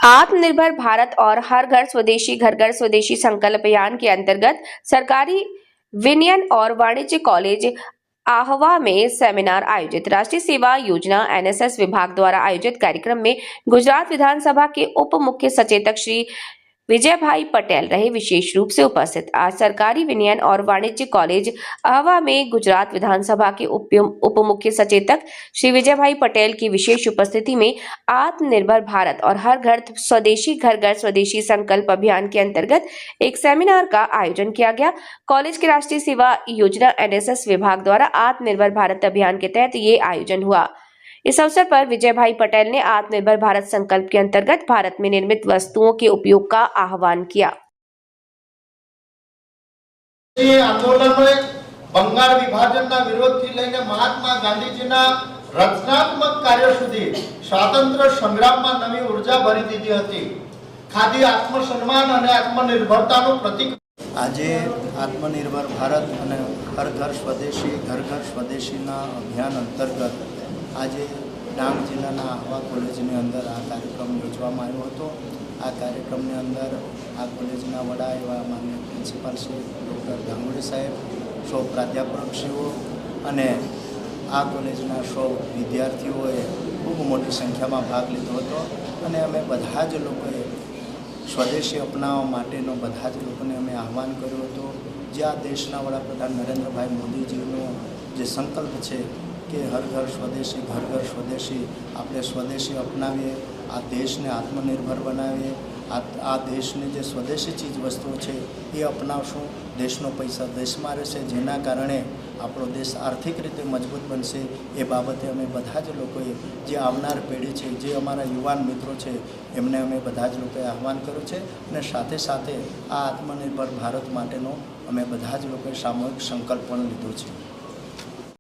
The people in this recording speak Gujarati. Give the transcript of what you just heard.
आत्मनिर्भर भारत और हर घर स्वदेशी संकल्प अभियान के अंतर्गत सरकारी विनयन और वाणिज्य कॉलेज आहवा में सेमिनार आयोजित। राष्ट्रीय सेवा योजना एनएसएस विभाग द्वारा आयोजित कार्यक्रम में गुजरात विधानसभा के उप मुख्य सचेतक श्री विजयभाई पटेल रहे विशेष रूप से उपस्थित। आज सरकारी विनयन और वाणिज्य कॉलेज आहवा में गुजरात विधानसभा के उप मुख्य सचेतक श्री विजयभाई पटेल की विशेष उपस्थिति में आत्मनिर्भर भारत और हर घर स्वदेशी संकल्प अभियान के अंतर्गत एक सेमिनार का आयोजन किया गया। कॉलेज के राष्ट्रीय सेवा योजना एनएसएस विभाग द्वारा आत्मनिर्भर भारत अभियान के तहत ये आयोजन हुआ। इस अवसर पर विजयभाई पटेल ने आत्मनिर्भर भारत संकल्प के अंतर्गत भारत में निर्मित वस्तुओं के उपयोग का आह्वान किया। आंदोलन में बंगाल विभाजनना विरोधથી લઈને મહાત્મા ગાંધીજીના રચનાત્મક કાર્ય સુધી સ્વાતંત્ર્ય સંગ્રામમાં નવી ઉર્જા ભરી દીધી હતી। ખાદી આત્મસન્માન અને આત્મનિર્ભરતાનું પ્રતીક। આજે આત્મનિર્ભર ભારત અને હર ઘર સ્વદેશીના અભિયાન અંતર્ગત આજે ડાંગ જિલ્લાના આહવા કોલેજની અંદર આ કાર્યક્રમ યોજવામાં આવ્યો હતો। આ કાર્યક્રમની અંદર આ કોલેજના વડા એવા માનનીય પ્રિન્સિપાલ શ્રી ડૉક્ટર ગાંગુલી સાહેબ, સૌ પ્રાધ્યાપકશ્રીઓ અને આ કોલેજના સૌ વિદ્યાર્થીઓએ ખૂબ મોટી સંખ્યામાં ભાગ લીધો હતો અને અમે બધા જ લોકોએ સ્વદેશી અપનાવવા માટેનો બધા જ લોકોને અમે આહ્વાન કર્યું હતું। જે આ દેશના વડાપ્રધાન નરેન્દ્રભાઈ મોદીજીનો જે સંકલ્પ છે કે હર ઘર સ્વદેશી ઘર ઘર સ્વદેશી, આપણે સ્વદેશી અપનાવીએ, આ દેશને આત્મનિર્ભર બનાવીએ, આ દેશની જે સ્વદેશી ચીજ વસ્તુઓ છે એ અપનાવશું, દેશનો પૈસા દેશમાં રહેશે, જેના કારણે આપણો દેશ આર્થિક રીતે મજબૂત બનશે। એ બાબતે અમે બધા જ લોકોએ, જે આવનાર પેઢી છે, જે અમારા યુવાન મિત્રો છે, એમને અમે બધા જ લોકોએ આહ્વાન કર્યું છે અને સાથે સાથે આ આત્મનિર્ભર ભારત માટેનો અમે બધા જ લોકોએ સામૂહિક સંકલ્પ પણ લીધો છે।